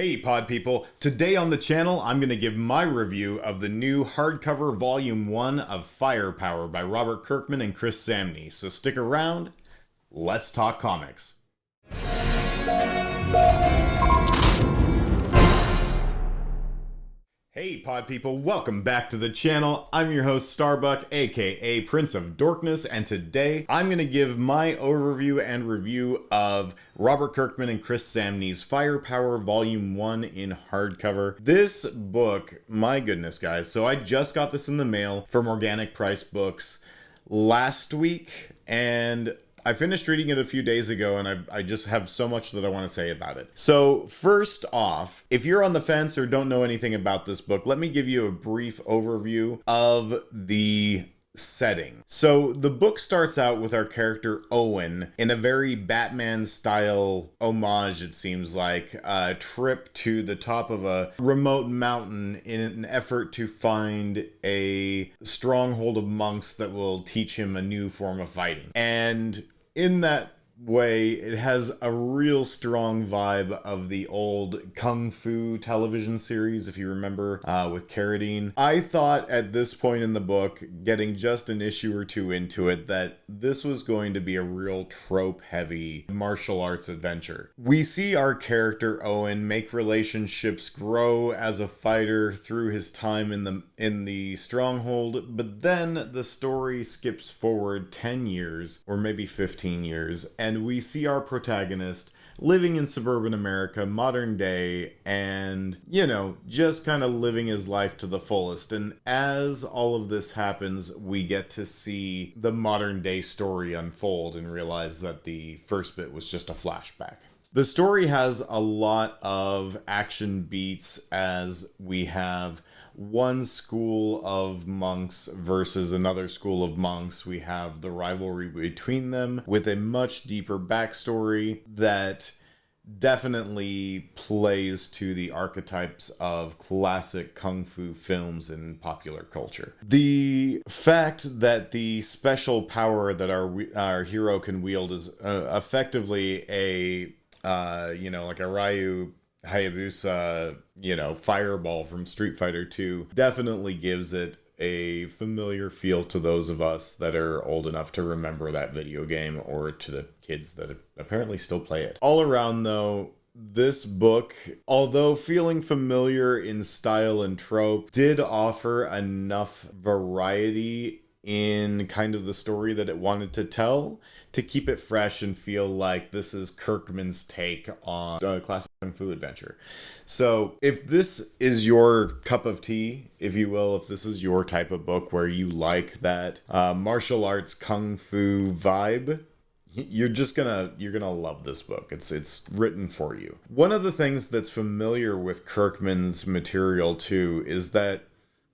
Hey pod people, today on the channel I'm going to give my review of the new hardcover volume 1 of Fire Power by Robert Kirkman and Samnee. So stick around, let's talk comics. Hey pod people, welcome back to the channel. I'm your host Starbuck, aka Prince of Dorkness, and today I'm going to give my overview and review of Robert Kirkman and Samnee's Fire Power Volume 1 in hardcover. This book, my goodness guys, so I just got this in the mail from Organic Price Books last week, and I finished reading it a few days ago, and I just have so much that I want to say about it. So first off, if you're on the fence or don't know anything about this book, let me give you a brief overview of the setting. So the book starts out with our character Owen in a very Batman style homage, it seems like, a trip to the top of a remote mountain in an effort to find a stronghold of monks that will teach him a new form of fighting. And in that way, it has a real strong vibe of the old Kung Fu television series, if you remember, with Carradine. I thought at this point in the book, getting just an issue or two into it, that this was going to be a real trope-heavy martial arts adventure. We see our character Owen make relationships, grow as a fighter through his time in the stronghold, but then the story skips forward 10 years, or maybe 15 years, and we see our protagonist living in suburban America, modern day, and, you know, just kind of living his life to the fullest. And as all of this happens, we get to see the modern day story unfold and realize that the first bit was just a flashback. The story has a lot of action beats as we have one school of monks versus another school of monks. We have the rivalry between them with a much deeper backstory that definitely plays to the archetypes of classic kung fu films in popular culture. The fact that the special power that our hero can wield is effectively a like a Ryu Hayabusa, fireball from Street Fighter 2 definitely gives it a familiar feel to those of us that are old enough to remember that video game, or to the kids that apparently still play it. All around though, this book, although feeling familiar in style and trope, did offer enough variety in kind of the story that it wanted to tell to keep it fresh and feel like this is Kirkman's take on a classic kung fu adventure. So if this is your cup of tea, if you will, if this is your type of book where you like that martial arts kung fu vibe, you're gonna love this book. It's written for you. One of the things that's familiar with Kirkman's material too is that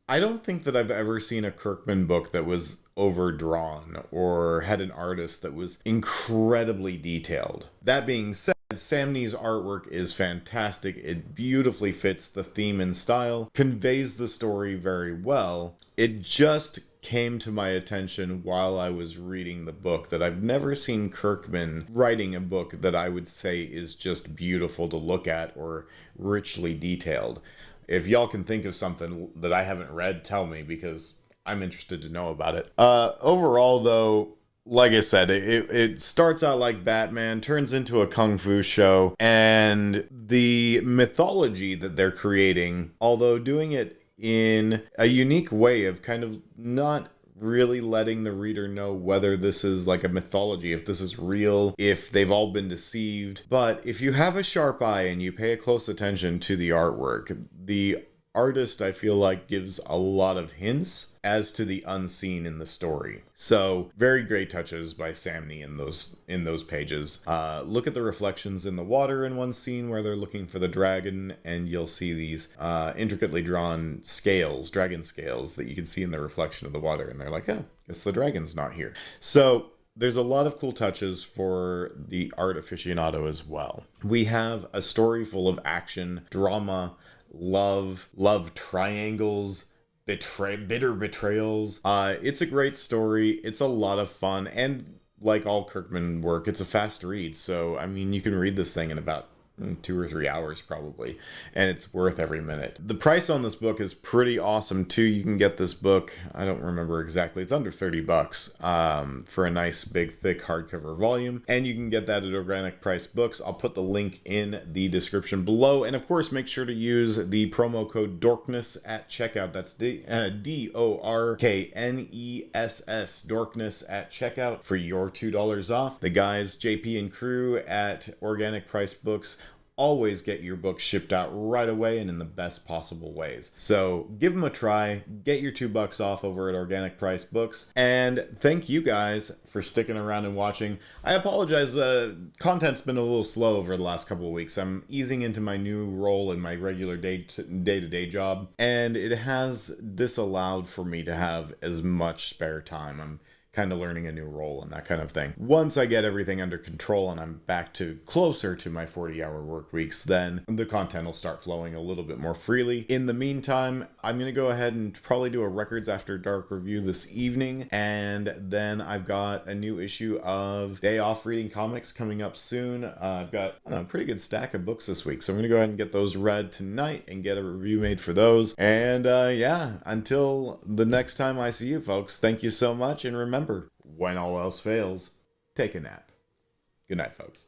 I don't think that I've ever seen a Kirkman book that was overdrawn or had an artist that was incredibly detailed. That being said, Samnee's artwork is fantastic. It beautifully fits the theme and style, conveys the story very well. It just came to my attention while I was reading the book that I've never seen Kirkman writing a book that I would say is just beautiful to look at or richly detailed. If y'all can think of something that I haven't read, tell me, because I'm interested to know about it. Overall, though, like I said, it starts out like Batman, turns into a kung fu show, and the mythology that they're creating, although doing it in a unique way of kind of not really letting the reader know whether this is like a mythology, if this is real, if they've all been deceived. But if you have a sharp eye and you pay a close attention to the artwork, the artist, I feel like, gives a lot of hints as to the unseen in the story. So very great touches by Samnee in those pages. Look at the reflections in the water in one scene where they're looking for the dragon, and you'll see these intricately drawn scales, dragon scales, that you can see in the reflection of the water, and they're like, oh, guess the dragon's not here. So there's a lot of cool touches for the art aficionado as well. We have a story full of action, drama, love triangles, bitter betrayals. It's a great story. It's a lot of fun, and like all Kirkman work, it's a fast read. So I mean, you can read this thing in about 2 or 3 hours probably, and it's worth every minute. The price on this book is pretty awesome too. You can get this book, I don't remember exactly, it's under $30 for a nice big thick hardcover volume, and you can get that at Organic Price Books. I'll put the link in the description below, and of course make sure to use the promo code Dorkness at checkout. That's DORKNESS, Dorkness at checkout, for your $2 off. The guys JP and crew at Organic Price Books always get your books shipped out right away and in the best possible ways. So give them a try, get your $2 off over at Organic Price Books, and thank you guys for sticking around and watching. I apologize, content's been a little slow over the last couple of weeks. I'm easing into my new role in my regular day-to-day job, and it has disallowed for me to have as much spare time. I'm kind of learning a new role and that kind of thing. Once I get everything under control and I'm back to closer to my 40-hour work weeks, then the content will start flowing a little bit more freely. In the meantime, I'm going to go ahead and probably do a Records After Dark review this evening, and then I've got a new issue of Day Off Reading Comics coming up soon. I've got a pretty good stack of books this week, so I'm going to go ahead and get those read tonight and get a review made for those. And yeah, until the next time I see you folks, thank you so much, and remember, when all else fails, take a nap. Good night, folks.